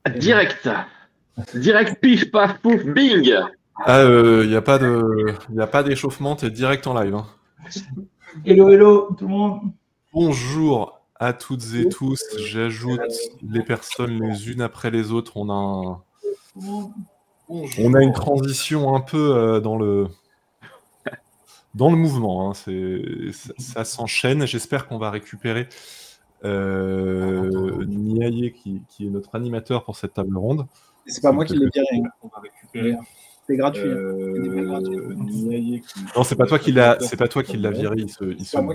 Direct. Direct, pif, paf, pouf, bing. Ah, y a pas d'échauffement, t'es direct en live, hein. Hello, hello, tout le monde. Bonjour à toutes et tous. J'ajoute les personnes les unes après les autres. On a une transition un peu dans le mouvement, hein. Ça s'enchaîne. J'espère qu'on va récupérer Niaye qui est notre animateur pour cette table ronde. C'est pas moi qui l'ai viré. On va récupérer. C'est gratuit. Non, c'est pas toi qui l'as viré. Il se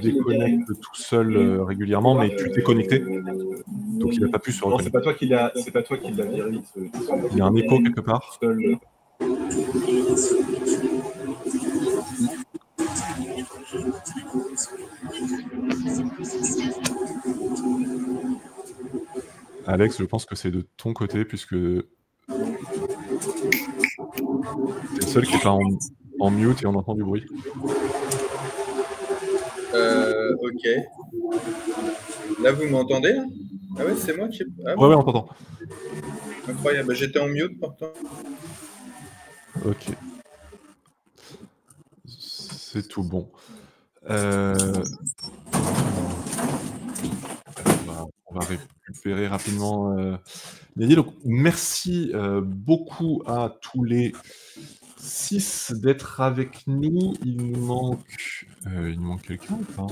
déconnecte tout seul régulièrement, mais tu t'es connecté, donc il n'a pas pu se reconnecter. Non, c'est pas toi qui l'as viré. Il y a un écho quelque part. Alex, je pense que c'est de ton côté, puisque t'es le seul qui est pas en mute et on entend du bruit. Ok. Là, vous m'entendez? Ah ouais, c'est moi qui... Ah, ouais, on t'entend. Incroyable. J'étais en mute pourtant. Ok. C'est tout bon. On va récupérer rapidement Niaye. Donc, merci beaucoup à tous les 6 d'être avec nous. Il nous manque quelqu'un ou pas?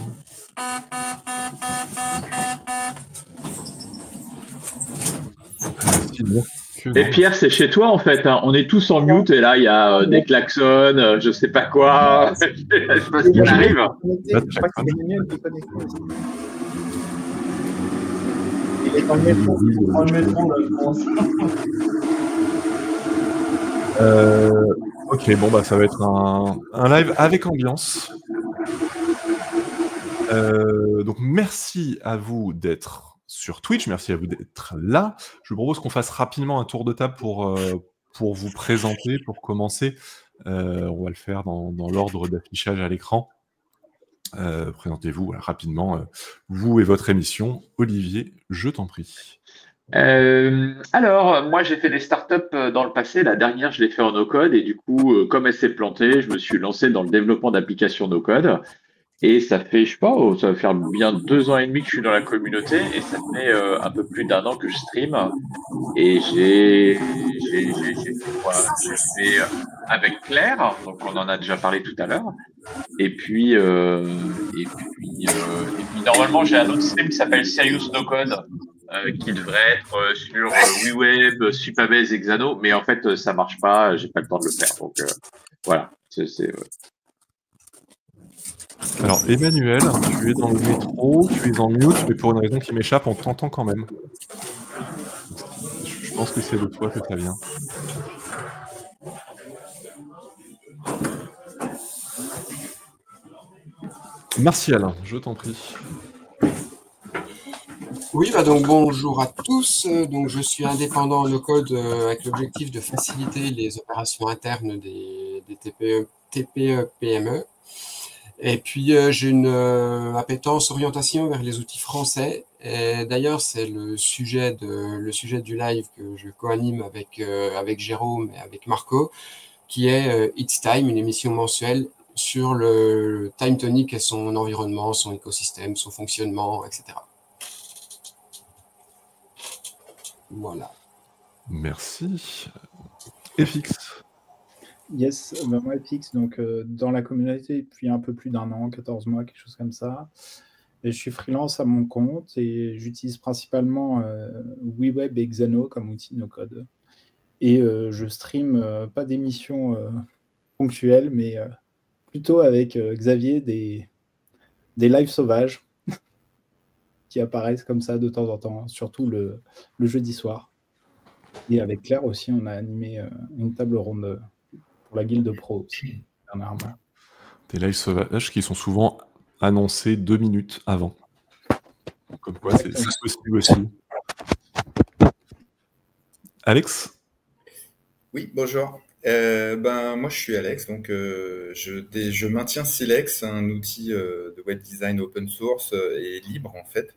Et Pierre, c'est chez toi en fait, hein. On est tous en mute et là il y a des klaxons, je sais pas quoi. Je sais pas ce qui arrive. Je crois que c'est Emmanuel qui est connecté aussi. Il est dans le métro. Dans le métro, là, je pense. Ok, bon bah ça va être un live avec ambiance. Donc merci à vous d'être sur Twitch, merci à vous d'être là. Je vous propose qu'on fasse rapidement un tour de table pour vous présenter, pour commencer. On va le faire dans l'ordre d'affichage à l'écran. Présentez-vous rapidement, vous et votre émission. Olivier, je t'en prie. Alors, moi j'ai fait des startups dans le passé. La dernière, je l'ai fait en no-code et du coup, comme elle s'est plantée, je me suis lancé dans le développement d'applications no-code. Et ça fait, je sais pas, ça va faire bien 2 ans et demi que je suis dans la communauté et ça fait un peu plus d'1 an que je stream. Et j'ai fait quoi? J'ai fait avec Claire, donc on en a déjà parlé tout à l'heure. Et puis normalement j'ai un autre stream qui s'appelle Serious No Code qui devrait être sur WeWeb, Supabase et Xano, mais en fait ça marche pas, j'ai pas le temps de le faire. Donc voilà, Alors Emmanuel, tu es dans le métro, tu es en mute, mais pour une raison qui m'échappe, on t'entend quand même. Je pense que c'est de toi que ça vient. Martial, je t'en prie. Oui, donc bonjour à tous. Donc je suis indépendant en no-code avec l'objectif de faciliter les opérations internes des TPE, PME. Et puis j'ai une appétence orientation vers les outils français. Et d'ailleurs, c'est le sujet du live que je co-anime avec Jérôme et avec Marco, qui est It's Time, une émission mensuelle sur le Time Tonic et son environnement, son écosystème, son fonctionnement, etc. Voilà. Merci. FX. Yes, moi FX, donc dans la communauté depuis un peu plus d'1 an, 14 mois, quelque chose comme ça. Et je suis freelance à mon compte et j'utilise principalement WeWeb et Xano comme outil no-code. Et je stream pas d'émissions ponctuelles, mais plutôt avec Xavier des lives sauvages qui apparaissent comme ça de temps en temps, surtout le jeudi soir. Et avec Claire aussi, on a animé une table ronde pour la Guilde Pro aussi, dernièrement. Des lives sauvages qui sont souvent annoncés 2 minutes avant. Comme quoi, c'est possible aussi. Alex? Oui, bonjour. Moi, je suis Alex, donc je maintiens Silex, un outil de web design open source et libre en fait.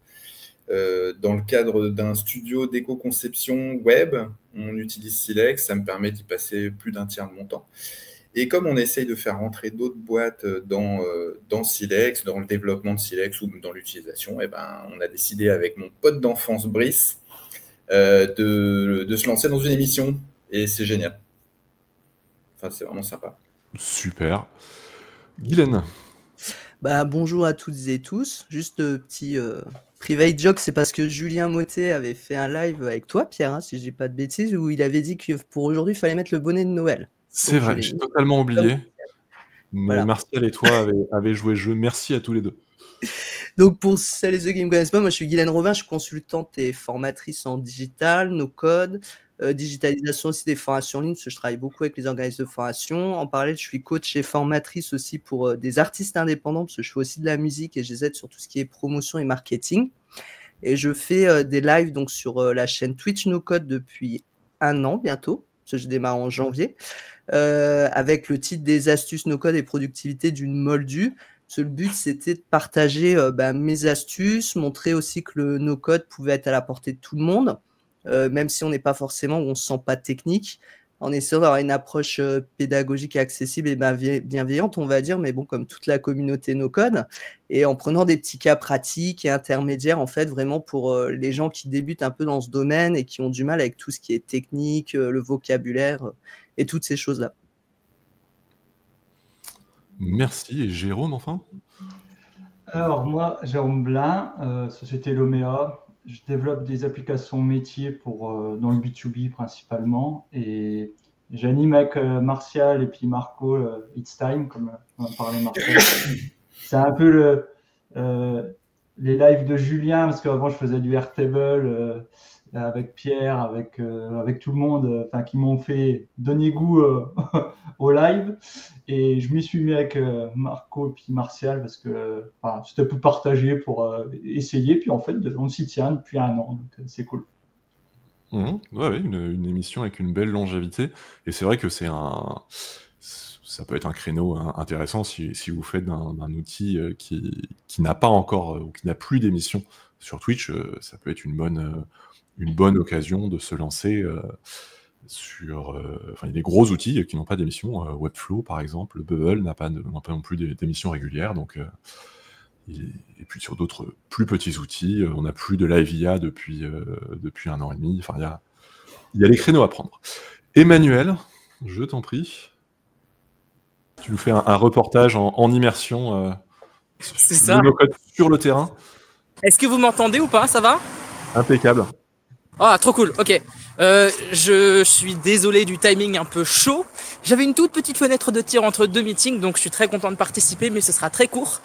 Dans le cadre d'un studio d'éco-conception web, on utilise Silex, ça me permet d'y passer plus d'un tiers de mon temps. Et comme on essaye de faire rentrer d'autres boîtes dans Silex, dans le développement de Silex ou dans l'utilisation, eh ben, on a décidé avec mon pote d'enfance Brice de se lancer dans une émission. Et c'est génial. Enfin, c'est vraiment sympa. Super. Guylaine. Bonjour à toutes et tous. Juste petit private joke, c'est parce que Julien Mottet avait fait un live avec toi, Pierre, hein, si je dis pas de bêtises, où il avait dit que pour aujourd'hui, il fallait mettre le bonnet de Noël. C'est vrai, j'ai totalement oublié. Mais Voilà. Martial et toi avez joué le jeu. Merci à tous les deux. Donc pour celles et ceux qui ne me connaissent pas, moi je suis Guylaine Robin, je suis consultante et formatrice en digital, no code, digitalisation aussi des formations en ligne, parce que je travaille beaucoup avec les organismes de formation. En parallèle, je suis coach et formatrice aussi pour des artistes indépendants, parce que je fais aussi de la musique et je les aide sur tout ce qui est promotion et marketing. Et je fais des lives donc sur la chaîne Twitch No Code depuis 1 an bientôt, parce que je démarre en janvier, avec le titre des astuces no code et productivité d'une moldue. Le but, c'était de partager mes astuces, montrer aussi que le no-code pouvait être à la portée de tout le monde, même si on n'est pas forcément, ou on ne se sent pas technique, en essayant d'avoir une approche pédagogique et accessible et bienveillante, on va dire, mais bon, comme toute la communauté no-code, et en prenant des petits cas pratiques et intermédiaires, en fait, vraiment pour les gens qui débutent un peu dans ce domaine et qui ont du mal avec tout ce qui est technique, le vocabulaire et toutes ces choses-là. Merci. Et Jérôme, enfin? Alors, moi, Jérôme Blin, société Lomea. Je développe des applications métiers dans le B2B principalement. Et j'anime avec Martial et puis Marco It's Time, comme on en parlait Marco. C'est un peu les lives de Julien, parce qu'avant, je faisais du Airtable avec Pierre, avec tout le monde, qui m'ont fait donner goût au live. Et je m'y suis mis avec Marco et puis Martial parce que c'était pour partager, pour essayer. Puis en fait, on s'y tient depuis 1 an, donc c'est cool. Ouais, une émission avec une belle longévité. Et c'est vrai que ça peut être un créneau intéressant si vous faites d'un outil qui n'a pas encore ou qui n'a plus d'émission sur Twitch. Ça peut être une bonne occasion de se lancer sur... il y a des gros outils qui n'ont pas d'émission. Webflow, par exemple, Bubble n'a pas non plus d'émission régulière. Donc, et puis sur d'autres plus petits outils, on n'a plus de live IA depuis 1 an et demi. Enfin, il y a les créneaux à prendre. Emmanuel, je t'en prie. Tu nous fais un reportage en immersion C'est ça. sur le terrain. Est-ce que vous m'entendez ou pas? Ça va? Impeccable. Ah, trop cool, ok. Je suis désolé du timing un peu chaud. J'avais une toute petite fenêtre de tir entre 2 meetings, donc je suis très content de participer, mais ce sera très court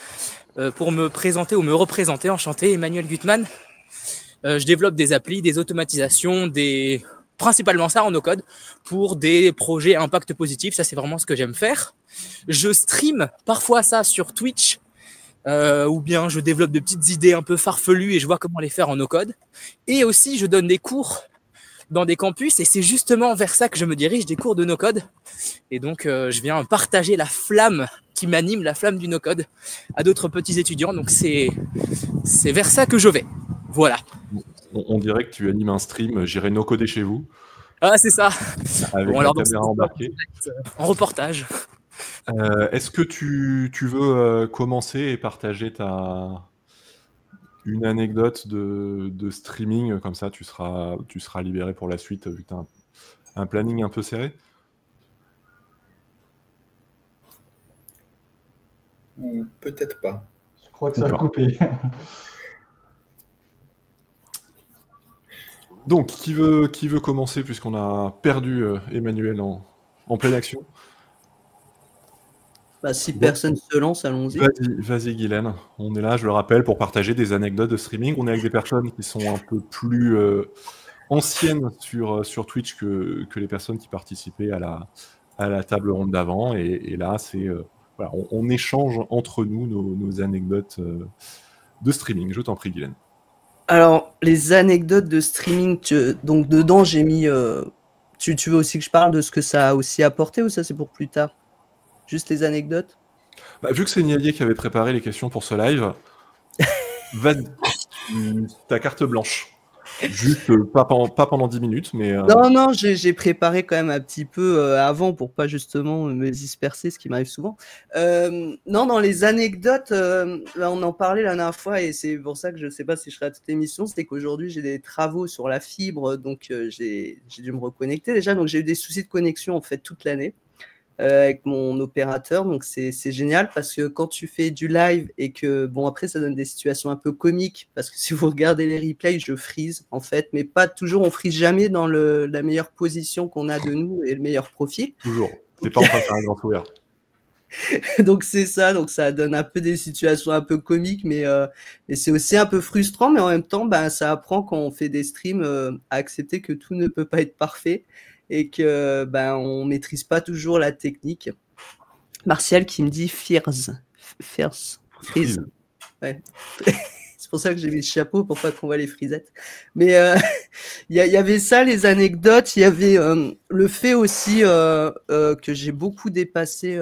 pour me présenter ou me représenter. Enchanté, Emmanuel Gutmann. Je développe des applis, des automatisations, principalement ça en no-code, pour des projets à impact positif. Ça, c'est vraiment ce que j'aime faire. Je stream parfois ça sur Twitch, ou bien je développe de petites idées un peu farfelues et je vois comment les faire en no-code. Et aussi, je donne des cours dans des campus et c'est justement vers ça que je me dirige, des cours de no-code. Et donc, je viens partager la flamme qui m'anime, la flamme du no-code, à d'autres petits étudiants. Donc, c'est vers ça que je vais. Voilà. On dirait que tu animes un stream, j'irai no-coder chez vous. Ah, c'est ça. Avec la caméra embarquée. En reportage. Est-ce que tu veux commencer et partager une anecdote de streaming, comme ça tu seras libéré pour la suite vu que tu as un planning un peu serré? Ou peut-être pas. Je crois que ça va couper. Donc, qui veut commencer puisqu'on a perdu Emmanuel en pleine action? Si personne se lance, allons-y. Vas-y Guylaine, on est là, je le rappelle, pour partager des anecdotes de streaming. On est avec des personnes qui sont un peu plus anciennes sur Twitch que les personnes qui participaient à la table ronde d'avant. Et là, voilà, on échange entre nous nos anecdotes de streaming. Je t'en prie Guylaine. Alors, les anecdotes de streaming, donc dedans, j'ai mis... Tu veux aussi que je parle de ce que ça a aussi apporté ou ça, c'est pour plus tard? Juste les anecdotes? Vu que c'est Niadier qui avait préparé les questions pour ce live, ta carte blanche. Juste pas pendant 10 minutes, mais... Non, j'ai préparé quand même un petit peu avant pour pas justement me disperser, ce qui m'arrive souvent. Non, dans les anecdotes, on en parlait la dernière fois et c'est pour ça que je sais pas si je serai à toute l'émission, c'est qu'aujourd'hui j'ai des travaux sur la fibre, donc j'ai dû me reconnecter déjà, donc j'ai eu des soucis de connexion en fait toute l'année. Avec mon opérateur, donc c'est génial parce que quand tu fais du live et que bon après ça donne des situations un peu comiques parce que si vous regardez les replays je freeze en fait, mais pas toujours, on freeze jamais dans la meilleure position qu'on a de nous et le meilleur profil. Toujours, t'es pas en train de faire un grand sourire. Donc c'est ça, donc ça donne un peu des situations un peu comiques, mais c'est aussi un peu frustrant, mais en même temps ça apprend quand on fait des streams à accepter que tout ne peut pas être parfait et que on maîtrise pas toujours la technique. Martial qui me dit freeze. Ouais. C'est pour ça que j'ai mis le chapeau pour pas qu'on voit les frisettes. Mais il y avait ça, les anecdotes. Il y avait le fait aussi que j'ai beaucoup dépassé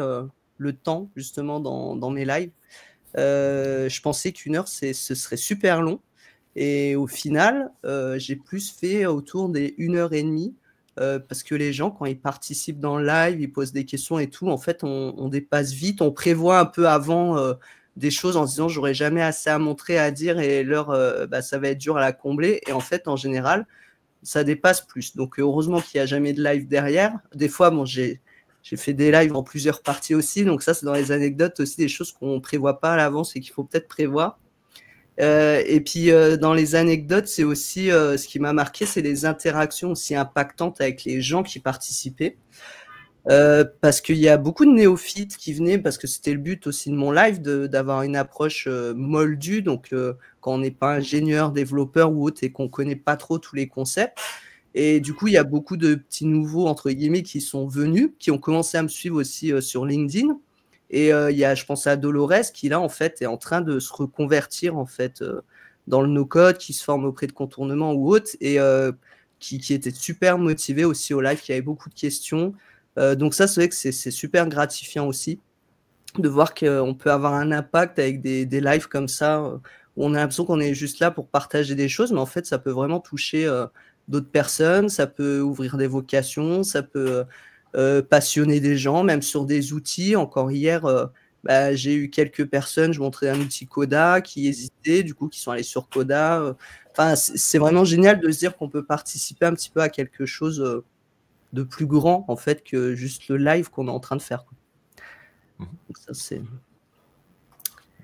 le temps justement dans mes lives. Je pensais qu'1 heure ce serait super long et au final j'ai plus fait autour des 1h30. Parce que les gens, quand ils participent dans le live, ils posent des questions et tout, en fait, on dépasse vite, on prévoit un peu avant des choses en se disant j'aurais jamais assez à montrer, à dire et l'heure, ça va être dur à la combler. Et en fait, en général, ça dépasse plus. Donc, heureusement qu'il n'y a jamais de live derrière. Des fois, bon, j'ai fait des lives en plusieurs parties aussi, donc ça, c'est dans les anecdotes aussi des choses qu'on ne prévoit pas à l'avance et qu'il faut peut-être prévoir. Et puis dans les anecdotes, c'est aussi ce qui m'a marqué, c'est les interactions aussi impactantes avec les gens qui participaient. Parce qu'il y a beaucoup de néophytes qui venaient, parce que c'était le but aussi de mon live, d'avoir une approche moldue, donc quand on n'est pas ingénieur, développeur ou autre et qu'on connaît pas trop tous les concepts. Et du coup, il y a beaucoup de petits nouveaux, entre guillemets, qui sont venus, qui ont commencé à me suivre aussi sur LinkedIn. Et il y a, je pense à Dolores qui là en fait est en train de se reconvertir en fait dans le no-code, qui se forme auprès de Contournement ou autre, et qui était super motivé aussi au live, qui avait beaucoup de questions. Donc ça, c'est vrai que c'est super gratifiant aussi de voir qu'on peut avoir un impact avec des lives comme ça, où on a l'impression qu'on est juste là pour partager des choses, mais en fait ça peut vraiment toucher d'autres personnes, ça peut ouvrir des vocations, ça peut passionner des gens, même sur des outils. Encore hier, j'ai eu quelques personnes, je montrais un outil Coda qui hésitaient, du coup qui sont allés sur Coda. Enfin, c'est vraiment génial de se dire qu'on peut participer un petit peu à quelque chose de plus grand en fait que juste le live qu'on est en train de faire. Donc ça, c'est...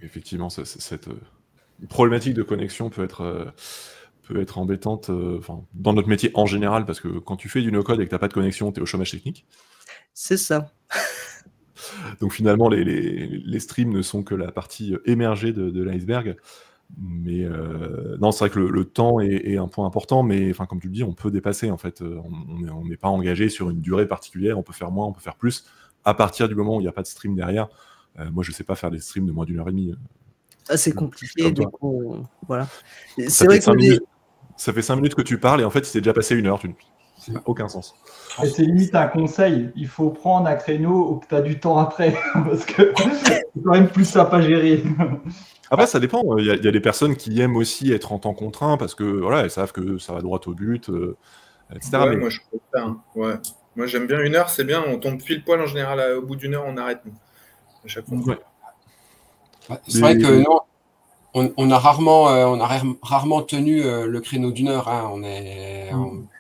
Effectivement, cette problématique de connexion peut être embêtante dans notre métier en général, parce que quand tu fais du no-code et que tu n'as pas de connexion, tu es au chômage technique. C'est ça. Donc finalement, les streams ne sont que la partie émergée de l'iceberg. Mais non, c'est vrai que le temps est un point important, mais comme tu le dis, on peut dépasser. En fait, on n'est pas engagé sur une durée particulière, on peut faire moins, on peut faire plus. À partir du moment où il n'y a pas de stream derrière, moi je ne sais pas faire des streams de moins d'1h30. Ça, c'est compliqué, du coup, voilà. C'est vrai que ça fait 5 minutes que tu parles et en fait, il s'est déjà passé 1 heure. Ça n'a aucun sens. Et c'est limite un conseil. Il faut prendre un créneau où tu as du temps après, parce que c'est quand même plus sympa à gérer. Après, ça dépend. Il y a des personnes qui aiment aussi être en temps contraint parce que voilà, elles savent que ça va droit au but, etc. Ouais, moi, je préfère. Hein. Ouais. Moi, j'aime bien 1 heure, c'est bien. On tombe pile poil en général. Au bout d'1 heure, on arrête. Nous, à chaque fois. Ouais. C'est vrai que non, on a rarement tenu le créneau d'1 heure. Hein.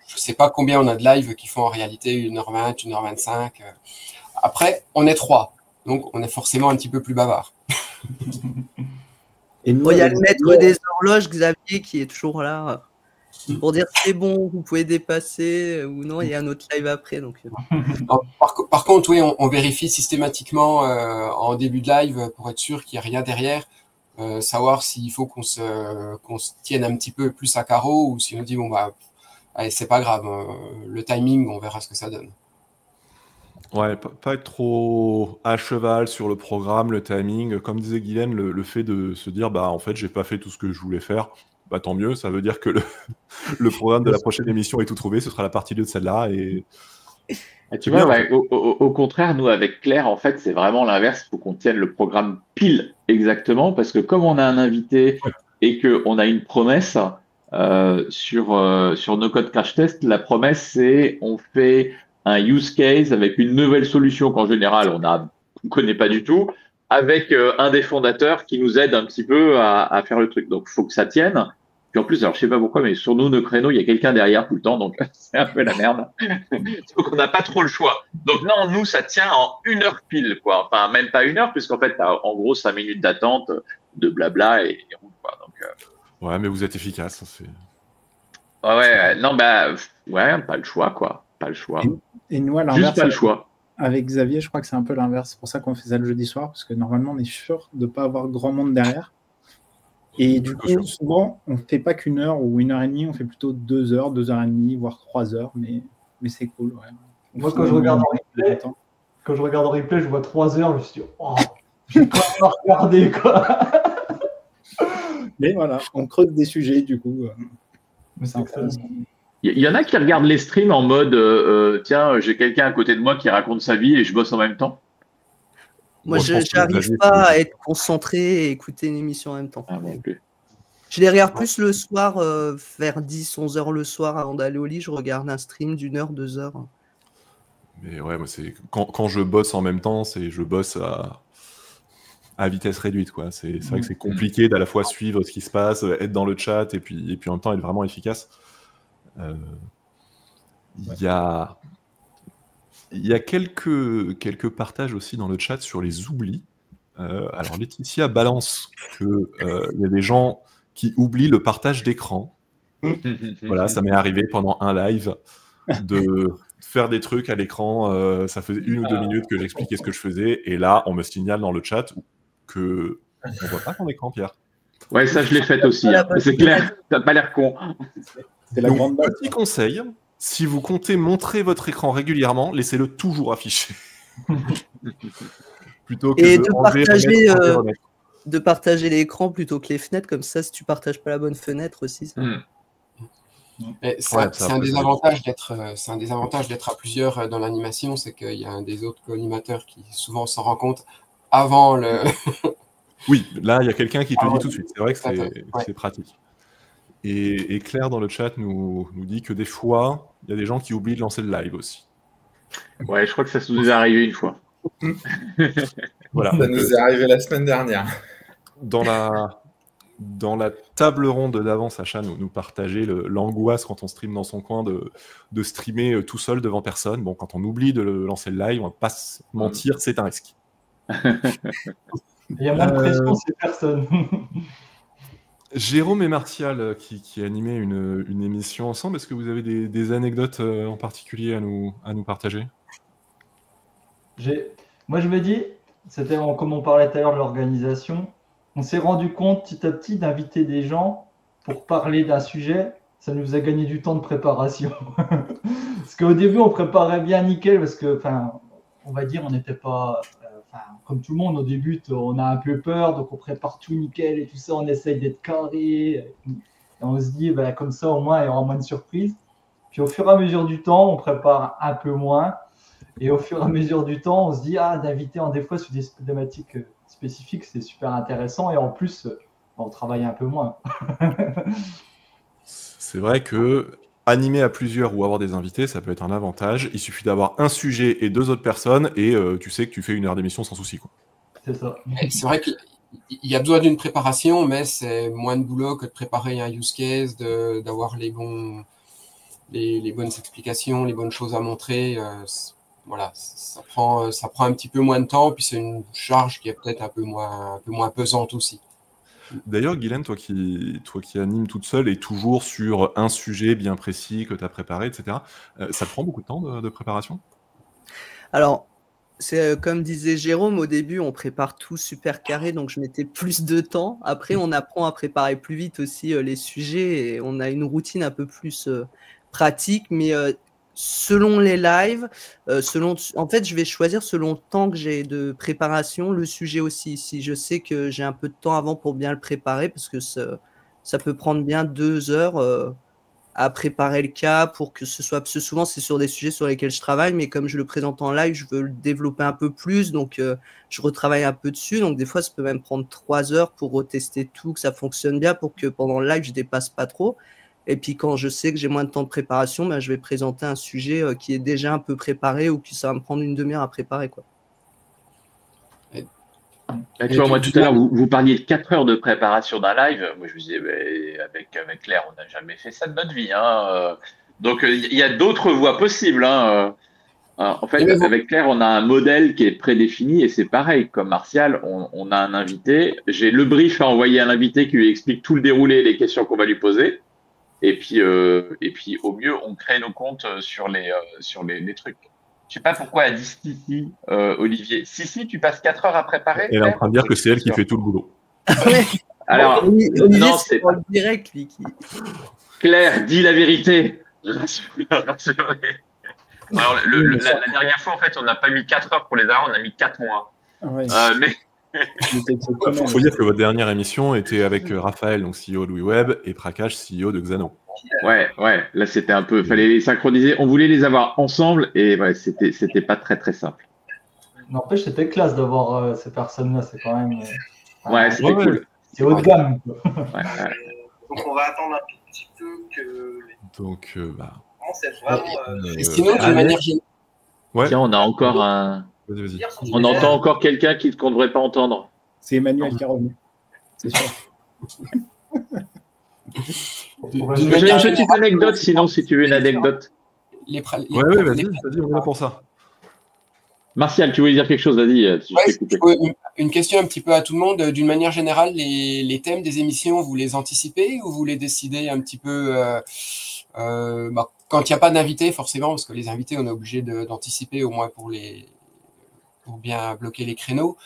Je ne sais pas combien on a de live qui font en réalité 1h20, 1h25. Après, on est 3, donc on est forcément un petit peu plus bavard. Et il y a le maître des horloges, Xavier, qui est toujours là pour dire c'est bon, vous pouvez dépasser ou non, il y a un autre live après. Donc... Par contre, oui, on vérifie systématiquement en début de live pour être sûr qu'il n'y a rien derrière, savoir s'il faut qu'on se tienne un petit peu plus à carreau ou si on dit bon allez, c'est pas grave, le timing, on verra ce que ça donne. Ouais, pas être trop à cheval sur le programme, le timing. Comme disait Guylaine, le fait de se dire en fait, j'ai pas fait tout ce que je voulais faire, tant mieux, ça veut dire que le programme de la prochaine émission est tout trouvé, ce sera la partie 2 de celle-là. Et tu vois, au contraire, nous, avec Claire, en fait, c'est vraiment l'inverse. Il faut qu'on tienne le programme pile exactement, parce que comme on a un invité et qu'on a une promesse sur nos codes crash test. La promesse, c'est on fait un use case avec une nouvelle solution qu'en général, on ne connaît pas du tout, avec un des fondateurs qui nous aide un petit peu à faire le truc. Donc, il faut que ça tienne. Puis en plus, alors je sais pas pourquoi, mais sur nos créneaux, il y a quelqu'un derrière tout le temps, donc c'est un peu la merde. Donc on n'a pas trop le choix. Donc non, nous, ça tient en 1 heure pile, quoi. Enfin, même pas 1 heure, puisqu'en fait, t'as en gros 5 minutes d'attente de blabla et roule, quoi. Donc, Ouais, mais vous êtes efficace. ouais, non, bah, ouais, pas le choix, quoi. Pas le choix. Et nous, à Juste l'inverse, pas le choix. avec Xavier, je crois que c'est un peu l'inverse. C'est pour ça qu'on fait ça le jeudi soir, parce que normalement, on est sûr de ne pas avoir grand monde derrière. Et du coup, souvent, on ne fait pas qu'1 heure ou 1 heure et demie, on fait plutôt 2 heures, 2 heures et demie, voire 3 heures, mais c'est cool. Ouais. Moi, quand je regarde en replay, je vois 3 heures, je me suis dit, oh, je vais pas regarder, quoi. Mais voilà, on creuse des sujets, du coup. C'est intéressant. Il y en a qui regardent les streams en mode tiens, j'ai quelqu'un à côté de moi qui raconte sa vie et je bosse en même temps. Moi, je n'arrive pas à être concentré et écouter une émission en même temps. Je les regarde plus le soir, vers 10, 11 heures le soir, avant d'aller au lit, je regarde un stream d'1 heure, 2 heures. Mais ouais, moi, c'est quand je bosse en même temps, je bosse à vitesse réduite, quoi. C'est vrai que c'est compliqué d'à la fois suivre ce qui se passe, être dans le chat et puis en même temps être vraiment efficace. Il y a quelques partages aussi dans le chat sur les oublis. Alors Laetitia balance qu'il y a des gens qui oublient le partage d'écran. Voilà, ça m'est arrivé pendant un live de faire des trucs à l'écran. Ça faisait 1 ou 2 minutes que j'expliquais ce que je faisais, et là, on me signale dans le chat que on voit pas ton écran, Pierre. Ouais, ça je l'ai fait aussi. Hein. C'est clair, t'as pas l'air con. Donc, petit conseil, si vous comptez montrer votre écran régulièrement, laissez-le toujours affiché. Plutôt que de partager l'écran plutôt que les fenêtres, comme ça, si tu partages pas la bonne fenêtre aussi. Ça... C'est un des avantages d'être à plusieurs dans l'animation, c'est qu'il y a un des autres co-animateurs qui souvent s'en rend compte avant le... Oui, là, il y a quelqu'un qui te dit tout de suite. C'est vrai que c'est pratique. Et Claire, dans le chat, nous dit que des fois, il y a des gens qui oublient de lancer le live aussi. Ouais, je crois que ça nous est arrivé une fois. Voilà. Ça nous est arrivé la semaine dernière. Dans la table ronde d'avant, Sacha nous partageait l'angoisse quand on stream dans son coin de streamer tout seul devant personne. Bon, quand on oublie de lancer le live, on va pas se mentir, c'est un risque. Il y a moins de pression, c'est personne. Jérôme et Martial qui animaient une émission ensemble, est-ce que vous avez des anecdotes en particulier à nous partager? Moi, je me dis, c'était comme on parlait tout à l'heure de l'organisation, on s'est rendu compte petit à petit d'inviter des gens pour parler d'un sujet, ça nous a gagné du temps de préparation. Parce qu'au début, on préparait bien nickel, parce que, on va dire, on n'était pas... comme tout le monde, au début, on a un peu peur, donc on prépare tout nickel et tout ça, on essaye d'être carré. Et on se dit, comme ça, au moins, il y aura moins de surprises. Puis au fur et à mesure du temps, on prépare un peu moins. Et au fur et à mesure du temps, on se dit, d'inviter des fois sur des thématiques spécifiques, c'est super intéressant. Et en plus, on travaille un peu moins. C'est vrai que animer à plusieurs ou avoir des invités, ça peut être un avantage. Il suffit d'avoir un sujet et 2 autres personnes et tu sais que tu fais 1 heure d'émission sans souci, quoi. C'est ça. C'est vrai qu'il y a besoin d'une préparation, mais c'est moins de boulot que de préparer un use case, d'avoir les bonnes explications, les bonnes choses à montrer. Voilà, ça prend un petit peu moins de temps, puis c'est une charge qui est peut-être un peu moins pesante aussi. D'ailleurs, Guylaine, toi qui animes toute seule et toujours sur un sujet bien précis que tu as préparé, etc., ça te prend beaucoup de temps de préparation? Alors, c'est comme disait Jérôme, au début, on prépare tout super carré, donc je mettais plus de temps. Après, on apprend à préparer plus vite aussi les sujets et on a une routine un peu plus pratique, mais selon les lives, en fait, je vais choisir selon le temps que j'ai de préparation, le sujet aussi. Si je sais que j'ai un peu de temps avant pour bien le préparer, parce que ça peut prendre bien 2 heures à préparer le cas pour que ce soit, parce que souvent c'est sur des sujets sur lesquels je travaille, mais comme je le présente en live, je veux le développer un peu plus, donc je retravaille un peu dessus, donc des fois ça peut même prendre 3 heures pour retester tout, que ça fonctionne bien, pour que pendant le live je dépasse pas trop. Et puis quand je sais que j'ai moins de temps de préparation, ben, je vais présenter un sujet qui est déjà un peu préparé ou que ça va me prendre une demi-heure à préparer, quoi. Bah, tu vois, moi, tout à l'heure, vous parliez de 4 heures de préparation d'un live. Moi, je me disais, avec Claire, on n'a jamais fait ça de notre vie. Hein. Donc, il y a d'autres voies possibles. Hein. En fait, avec Claire, on a un modèle qui est prédéfini et c'est pareil. Comme Martial, on a un invité. J'ai le brief à envoyer à l'invité qui lui explique tout le déroulé et les questions qu'on va lui poser. Et puis, au mieux, on crée nos comptes sur les trucs. Je sais pas pourquoi elle dit Sissi, Olivier. Sissi, tu passes 4 heures à préparer. Elle est en train de dire que c'est elle qui fait tout le boulot. Alors, Olivier, non, c'est c'est pas le direct, lui. Claire, dis la vérité. Rassurez. Alors, la dernière fois, en fait, on n'a pas mis 4 heures pour les avoir, on a mis 4 mois. Ouais. Mais Il faut dire que votre dernière émission était avec Raphaël, donc CEO de WeWeb, et Prakash, CEO de Xano. ouais, là, c'était un peu, fallait les synchroniser. On voulait les avoir ensemble et ouais, c'était pas très très simple. N'empêche, c'était classe d'avoir ces personnes-là. C'est quand même. Ouais, c'était cool. C'est haut de gamme. Quoi. Ouais. Donc, on va attendre un tout petit peu que. Donc, C'est vraiment. Et sinon, d'une manière générale. ouais. Tiens, on a encore un. Vas-y. On entend encore quelqu'un qu'on ne devrait pas entendre. C'est Emmanuel qui est revenu. C'est sûr. J'ai une petite anecdote, sinon, si tu veux une anecdote. Ouais, vas-y, on est là pour ça. Martial, tu voulais dire quelque chose, vas-y. Une question un petit peu à tout le monde. D'une manière générale, les thèmes des émissions, vous les anticipez ou vous les décidez un petit peu quand il n'y a pas d'invité, forcément, parce que les invités, on est obligé d'anticiper au moins pour bien bloquer les créneaux.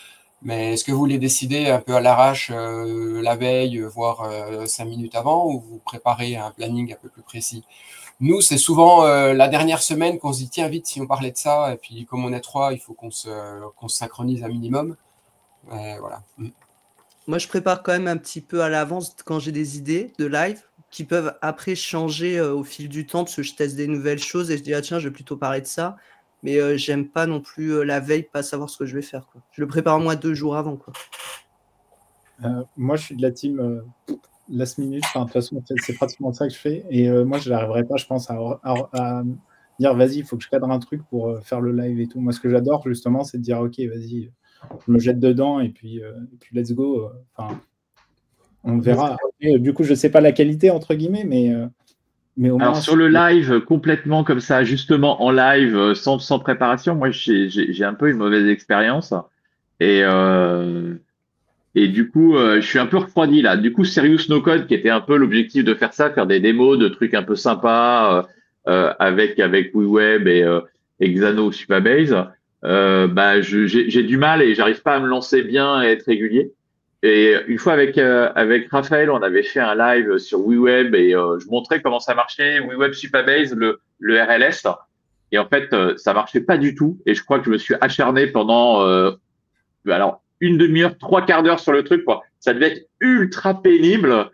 Mais est-ce que vous les décidez un peu à l'arrache la veille, voire 5 minutes avant, ou vous préparez un planning un peu plus précis? Nous, c'est souvent la dernière semaine qu'on se dit tiens, vite, si on parlait de ça, et puis comme on est 3, il faut qu'on se synchronise un minimum. Voilà. Moi, je prépare quand même un petit peu à l'avance quand j'ai des idées de live qui peuvent après changer au fil du temps parce que je teste des nouvelles choses et je dis ah tiens, je vais plutôt parler de ça. Mais j'aime pas non plus la veille pas savoir ce que je vais faire, quoi. Je le prépare au moins 2 jours avant, quoi. Moi, je suis de la team last minute. Enfin, de toute façon, c'est pratiquement ça que je fais. Et moi, je n'arriverai pas, je pense, à dire vas-y, il faut que je cadre un truc pour faire le live et tout. Moi, ce que j'adore, justement, c'est de dire ok, vas-y, je me jette dedans et puis let's go. On verra. Et, du coup, je ne sais pas la qualité, entre guillemets, mais au moins. Alors, sur le live, complètement comme ça, justement en live, sans préparation, moi, j'ai un peu une mauvaise expérience. Et du coup, je suis un peu refroidi là. Du coup, Serious No Code, qui était un peu l'objectif de faire ça, faire des démos de trucs un peu sympas avec WeWeb et Xano Supabase, j'ai du mal et j'arrive pas à me lancer bien et être régulier. Et une fois avec Raphaël, on avait fait un live sur WeWeb et je montrais comment ça marchait, WeWeb Supabase, le RLS. Et en fait, ça marchait pas du tout. Et je crois que je me suis acharné pendant une demi-heure, 3/4 d'heure sur le truc, quoi. Ça devait être ultra pénible.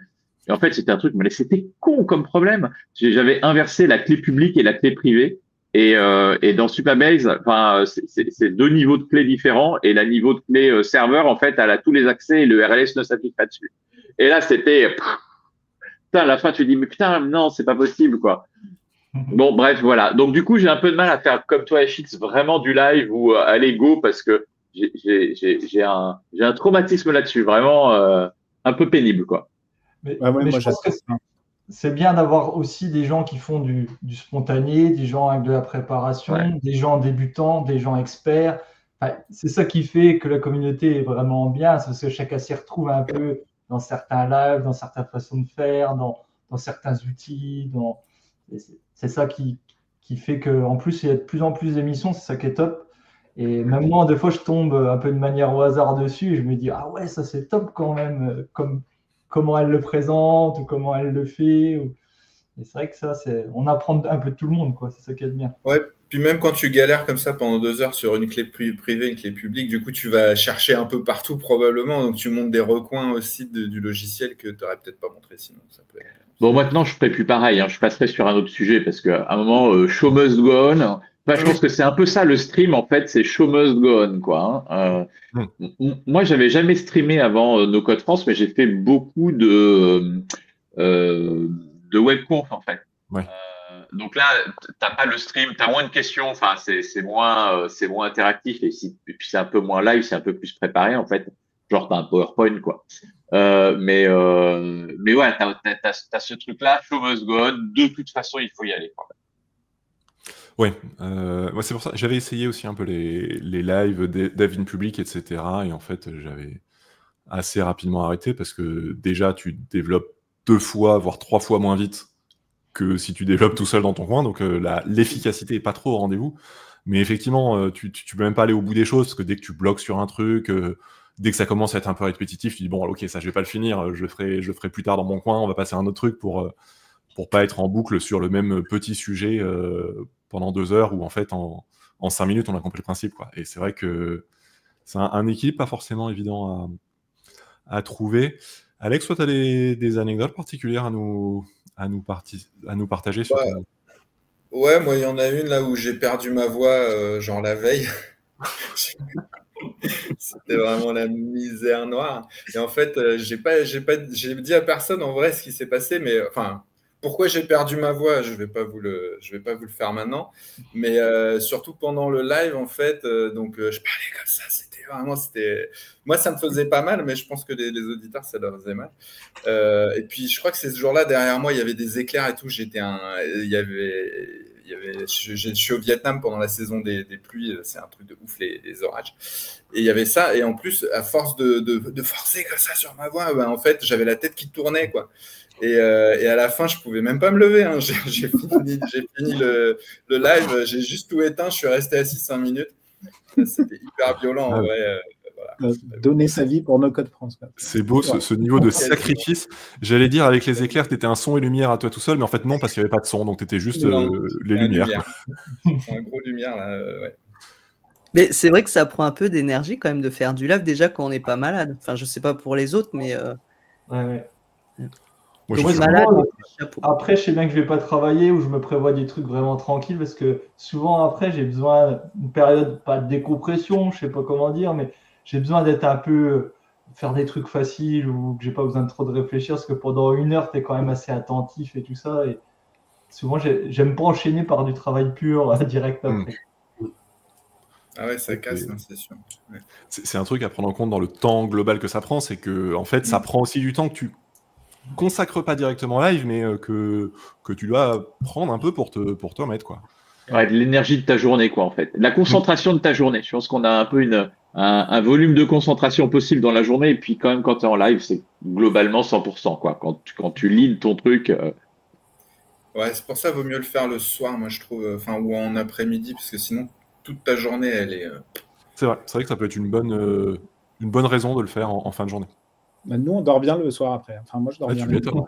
Et en fait, c'était un truc, mais c'était con comme problème. J'avais inversé la clé publique et la clé privée. Et dans Supabase, c'est 2 niveaux de clés différents. Et la niveau de clé serveur, en fait, elle a tous les accès et le RLS ne s'applique pas dessus. Et là, c'était, putain, à la fin, tu dis, mais putain, non, c'est pas possible, quoi. Bon, bref, voilà. Donc, du coup, j'ai un peu de mal à faire comme toi, FX, vraiment du live ou aller go parce que j'ai un traumatisme là-dessus, vraiment un peu pénible, quoi. Mais je pense que c'est bien d'avoir aussi des gens qui font du spontané, des gens avec de la préparation, des gens débutants, des gens experts. Enfin, c'est ça qui fait que la communauté est vraiment bien, c'est parce que chacun s'y retrouve un peu dans certains lives, dans certaines façons de faire, dans certains outils. C'est ça qui fait qu'en plus, il y a de plus en plus d'émissions, c'est ça qui est top. Et même moi, des fois, je tombe un peu de manière au hasard dessus et je me dis, ah ouais, ça c'est top quand même, comment elle le présente ou comment elle le fait. Et c'est vrai que ça, on apprend un peu de tout le monde, quoi. C'est ça qui est bien. Ouais, puis même quand tu galères comme ça pendant 2 heures sur une clé privée, une clé publique, du coup, tu vas chercher un peu partout probablement. Donc, tu montes des recoins aussi du logiciel que tu n'aurais peut-être pas montré sinon. Ça peut être... Bon, maintenant, je ne ferai plus pareil. Hein. Je passerai sur un autre sujet parce qu'à un moment, show must go on. Enfin, je pense que c'est un peu ça le stream, en fait, c'est show must go on, quoi. Hein. Moi, j'avais jamais streamé avant No Code France, mais j'ai fait beaucoup de webconf, en fait. Ouais. Donc là, t'as pas le stream, t'as moins de questions. Enfin, c'est moins interactif et puis c'est un peu moins live, c'est un peu plus préparé, en fait. Genre, t'as un PowerPoint, quoi. Mais ouais, t'as ce truc-là, show must go on. De toute façon, il faut y aller, quoi. Ouais, moi c'est pour ça. J'avais essayé aussi un peu les lives dev in public, etc. Et en fait, j'avais assez rapidement arrêté parce que déjà, tu développes 2 fois, voire 3 fois moins vite que si tu développes tout seul dans ton coin. Donc l'efficacité est pas trop au rendez-vous. Mais effectivement, tu peux même pas aller au bout des choses parce que dès que tu bloques sur un truc, dès que ça commence à être un peu répétitif, tu dis bon, ok, ça je vais pas le finir, je le ferai plus tard dans mon coin. On va passer à un autre truc pour pas être en boucle sur le même petit sujet pendant 2 heures où en fait en 5 minutes on a compris le principe, quoi. Et c'est vrai que c'est un équilibre pas forcément évident à trouver. Alex, toi tu as des anecdotes particulières à nous partager sur ton... Ouais, moi il y en a une là où j'ai perdu ma voix genre la veille. C'était vraiment la misère noire. Et en fait, j'ai dit à personne en vrai ce qui s'est passé, mais enfin, pourquoi j'ai perdu ma voix, je vais pas vous le faire maintenant. Mais surtout pendant le live, en fait, donc je parlais comme ça. Moi, ça me faisait pas mal, mais je pense que les auditeurs, ça leur faisait mal. Et puis, je crois que c'est ce jour-là, derrière moi, il y avait des éclairs et tout. Je suis au Vietnam pendant la saison des pluies, c'est un truc de ouf, les orages. Et il y avait ça, et en plus, à force de forcer comme ça sur ma voix, en fait, j'avais la tête qui tournait, quoi. Et à la fin, je pouvais même pas me lever. Hein. J'ai fini le live, j'ai juste tout éteint, je suis resté assis 5 minutes. C'était hyper violent, en vrai. Voilà. Donner sa vie pour No Code France. C'est beau ce niveau de sacrifice. J'allais dire avec les éclairs, tu étais un son et lumière à toi tout seul, mais en fait non, parce qu'il n'y avait pas de son, donc tu étais juste les lumières. Un gros lumière, là, ouais. Mais c'est vrai que ça prend un peu d'énergie quand même de faire du live déjà quand on n'est pas malade. Enfin, je sais pas pour les autres, mais... Ouais. Moi, je malade, après, je sais bien que je vais pas travailler ou je me prévois des trucs vraiment tranquilles parce que souvent après, j'ai besoin d'une période, pas de décompression, je sais pas comment dire, mais j'ai besoin d'être un peu, faire des trucs faciles ou que j'ai pas besoin de trop de réfléchir parce que pendant 1 heure, tu es quand même assez attentif et tout ça. Et souvent, j'aime pas enchaîner par du travail pur direct après. Ah ouais, ça casse, hein, c'est sûr. Ouais. C'est un truc à prendre en compte dans le temps global que ça prend, c'est que en fait, ça prend aussi du temps que tu consacres pas directement live, mais que tu dois prendre un peu pour te remettre, quoi. Ouais, de l'énergie de ta journée, quoi, en fait. La concentration de ta journée. Je pense qu'on a un peu un volume de concentration possible dans la journée, et puis quand même, quand tu es en live, c'est globalement 100%, quoi. Quand tu leads ton truc. Ouais, c'est pour ça qu'il vaut mieux le faire le soir, moi, je trouve, ou en après-midi, parce que sinon, toute ta journée, elle est... C'est vrai que ça peut être une bonne raison de le faire en fin de journée. Bah, nous, on dort bien le soir après. Enfin, moi, je dors bien. Tu m'étonnes.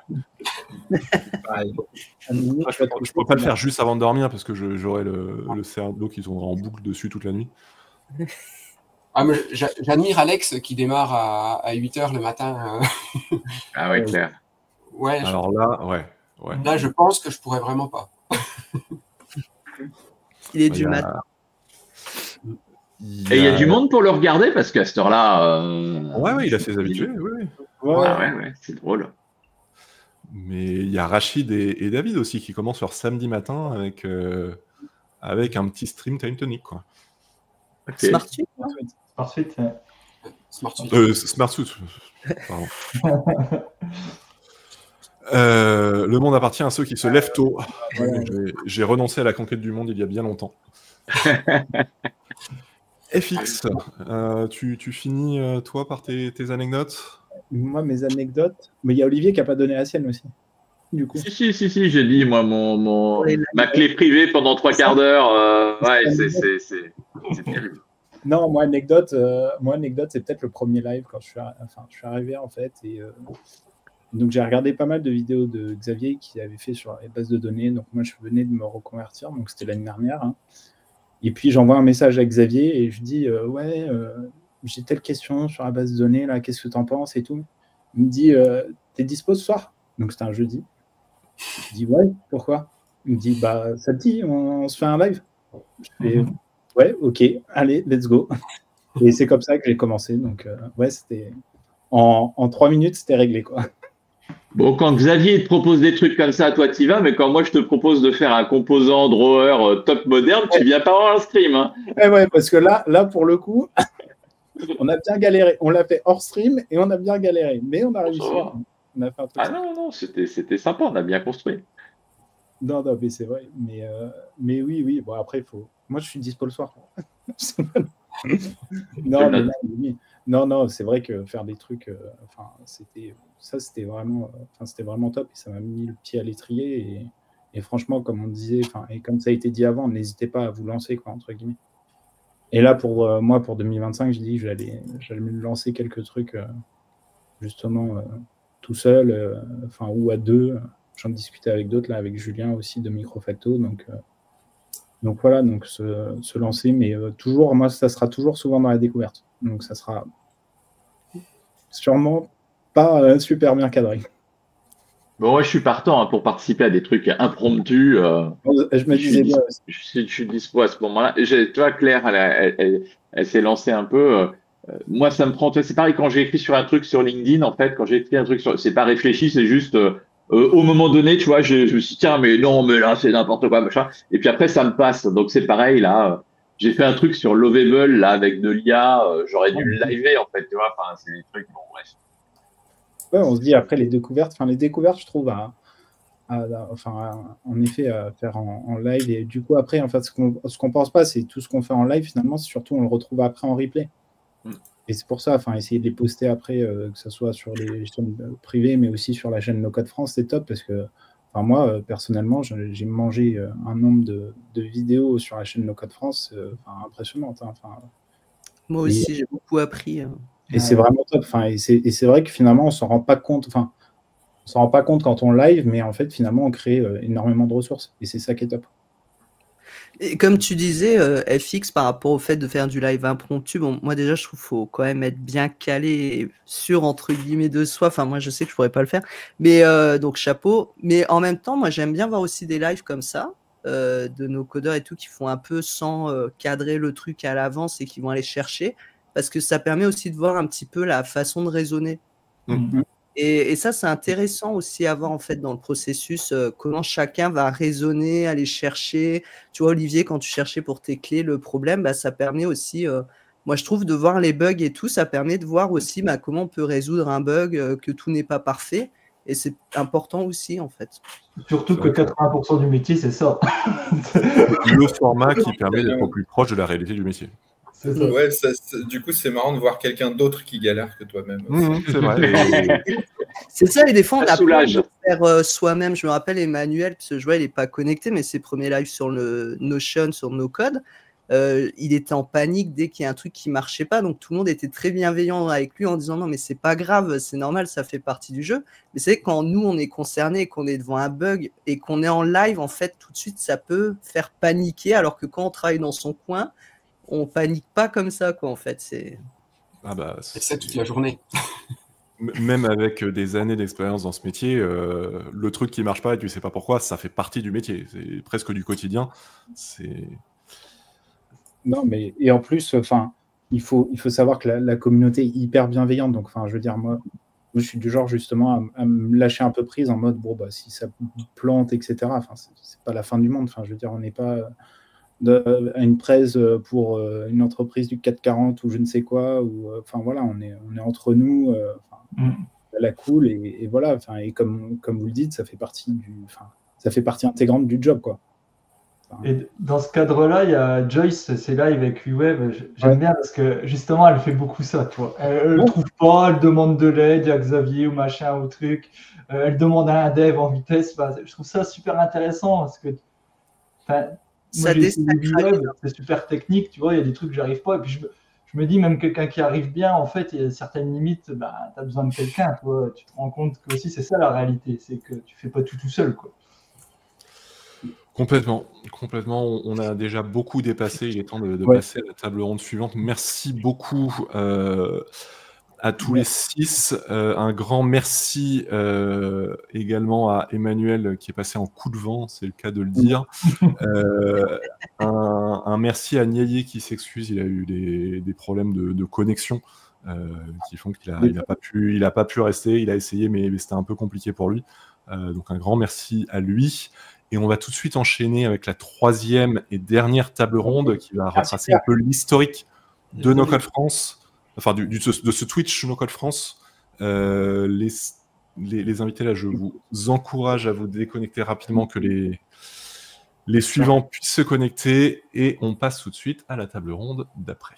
Je peux pas le faire juste avant de dormir parce que j'aurais le cerveau qui tournera en boucle dessus toute la nuit. Ah, mais j'admire Alex qui démarre à 8h le matin. Ah ouais, clair. Ouais. Alors là, ouais. Là, je pense que je pourrais vraiment pas. Il est du matin. Et il y a du monde pour le regarder parce qu'à cette heure-là. Ouais, il a ses habitués. Oui. Ouais, c'est drôle. Mais il y a Rachid et David aussi qui commencent leur samedi matin avec un petit stream Time Tonic, quoi. Okay. SmartSuite, SmartSuite. Pardon. Le monde appartient à ceux qui se lèvent tôt. J'ai renoncé à la conquête du monde il y a bien longtemps. FX, tu finis, toi, par tes anecdotes? Moi, mes anecdotes... Mais il y a Olivier qui n'a pas donné la sienne aussi. Du coup. Si, j'ai dit, moi, ma clé privée pendant 3 quarts d'heure. Ouais, c'est terrible. Non, moi, anecdote, c'est peut-être le premier live quand je suis arrivé, en fait. Donc j'ai regardé pas mal de vidéos de Xavier qui avait fait sur les bases de données. Donc moi, je venais de me reconvertir, donc c'était l'année dernière. Hein. Et puis j'envoie un message à Xavier et je dis ouais, j'ai telle question sur la base de données, là, qu'est-ce que tu en penses et tout. Il me dit t'es dispo ce soir? Donc c'était un jeudi. Je dis ouais, pourquoi? Il me dit bah ça te dit, on se fait un live? Je fais ouais, ok, allez, let's go. Et c'est comme ça que j'ai commencé. Donc ouais, c'était en 3 minutes, c'était réglé quoi. Bon, quand Xavier te propose des trucs comme ça, toi, t'y vas, mais quand moi, je te propose de faire un composant drawer top moderne, tu viens pas voir un stream. Hein. Ouais, parce que là, pour le coup, on a bien galéré. On l'a fait hors stream et on a bien galéré. Mais on a réussi. On a fait un truc. Ah non, c'était sympa, on a bien construit. Non, mais c'est vrai. Mais oui. Bon, après, il faut. Moi, je suis dispo le soir. Non, c'est vrai que faire des trucs, c'était vraiment top et ça m'a mis le pied à l'étrier et franchement, comme on disait, et comme ça a été dit avant, n'hésitez pas à vous lancer quoi, entre guillemets. Et là pour moi pour 2025, je dis que j'allais me lancer quelques trucs justement tout seul, ou à deux. J'en discutais avec d'autres là, avec Julien aussi de Microfacto, donc voilà, donc se lancer, mais toujours, moi, ça sera toujours souvent dans la découverte. Donc ça sera sûrement pas super bien cadré. Bon, moi, je suis partant pour participer à des trucs impromptus. Je me disais bien aussi. Je suis dispo à ce moment-là. Tu vois, Claire, elle s'est lancée un peu. Moi, ça me prend. C'est pareil quand j'ai écrit sur un truc sur LinkedIn, en fait, quand j'ai écrit un truc c'est pas réfléchi, c'est juste. Au moment donné, tu vois, je me suis dit, tiens, mais non, mais là, c'est n'importe quoi, machin. Et puis après, ça me passe. Donc, c'est pareil, là. J'ai fait un truc sur Lovable, là, avec de l'IA. J'aurais dû le liver, en fait, tu vois. Enfin, c'est des trucs, bon, bref. Ouais, on se dit, après, les découvertes, je trouve, en effet, à faire en live. Et du coup, après, en fait, ce qu'on pense pas, c'est tout ce qu'on fait en live, finalement, c'est surtout, on le retrouve après en replay. Et c'est pour ça, essayer de les poster après, que ce soit sur les chaînes privées, mais aussi sur la chaîne No Code France, c'est top parce que, moi, personnellement, j'ai mangé un nombre de vidéos sur la chaîne No Code France impressionnante. Moi aussi, j'ai beaucoup appris. Et c'est vraiment top. Et c'est vrai que finalement, on s'en rend pas compte. On s'en rend pas compte quand on live, mais en fait, finalement, on crée énormément de ressources. Et c'est ça qui est top. Et comme tu disais, FX, par rapport au fait de faire du live impromptu, bon, moi déjà, je trouve qu'il faut quand même être bien calé et sûr, entre guillemets, de soi. Enfin, moi, je sais que je pourrais pas le faire. Mais donc, chapeau. Mais en même temps, moi, j'aime bien voir aussi des lives comme ça, de nos codeurs et tout, qui font un peu sans cadrer le truc à l'avance et qui vont aller chercher. Parce que ça permet aussi de voir un petit peu la façon de raisonner. Et ça, c'est intéressant aussi à voir en fait dans le processus, comment chacun va raisonner, aller chercher. Tu vois, Olivier, quand tu cherchais pour tes clés le problème, ça permet aussi, moi je trouve, de voir les bugs et tout, ça permet de voir aussi comment on peut résoudre un bug, que tout n'est pas parfait. Et c'est important aussi, en fait. Surtout que 80% du métier, c'est ça. Le format qui permet d'être au plus proche de la réalité du métier. Ouais, du coup, c'est marrant de voir quelqu'un d'autre qui galère que toi-même. C'est vrai. C'est ça, et des fois, on a peur de faire soi-même. Je me rappelle Emmanuel, parce que je vois, il n'est pas connecté, mais ses premiers lives sur le Notion, sur No Code, il était en panique dès qu'il y a un truc qui ne marchait pas. Donc, tout le monde était très bienveillant avec lui en disant non, mais c'est pas grave, c'est normal, ça fait partie du jeu. Mais c'est vrai que quand nous, on est concerné, qu'on est devant un bug et qu'on est en live, en fait, tout de suite, ça peut faire paniquer, alors que quand on travaille dans son coin, on panique pas comme ça, quoi, en fait. C'est c'est toute la journée. Même avec des années d'expérience dans ce métier, le truc qui marche pas et tu sais pas pourquoi, ça fait partie du métier. C'est presque du quotidien. Non, mais et en plus, il faut savoir que la communauté est hyper bienveillante. Donc, je veux dire, moi, je suis du genre justement à me lâcher un peu prise en mode bon, si ça plante, etc. C'est pas la fin du monde. Je veux dire, on n'est pas à une presse pour une entreprise du 440 ou je ne sais quoi, ou voilà, on est entre nous, la cool, et voilà, et comme vous le dites, ça fait partie intégrante du job, quoi. Et dans ce cadre-là, il y a Joyce, c'est live avec UWeb. J'aime bien parce que justement, elle fait beaucoup ça. Tu vois. Elle ne trouve pas, elle demande de l'aide à Xavier ou machin ou truc. Elle demande à un dev en vitesse. Je trouve ça super intéressant parce que moi, j'ai essayé UWeb, c'est super technique. Tu vois, il y a des trucs que j'arrive pas. Et puis je je me dis, même quelqu'un qui arrive bien, en fait, il y a certaines limites, bah, tu as besoin de quelqu'un. Tu te rends compte que aussi, c'est ça la réalité, c'est que tu fais pas tout seul, quoi. Complètement. On a déjà beaucoup dépassé. Il est temps de Ouais. passer à la table ronde suivante. Merci beaucoup à tous les 6. Un grand merci également à Emmanuel qui est passé en coup de vent, c'est le cas de le dire. Un merci à Niaillé qui s'excuse. Il a eu des problèmes de connexion qui font qu'il n'a pas pu rester. Il a essayé, mais c'était un peu compliqué pour lui. Donc un grand merci à lui. Et on va tout de suite enchaîner avec la 3e et dernière table ronde qui va retracer un peu l'historique de No Code France, enfin de ce Twitch No Code France. Les invités, là, je vous encourage à vous déconnecter rapidement, que les suivants puissent se connecter. Et on passe tout de suite à la table ronde d'après.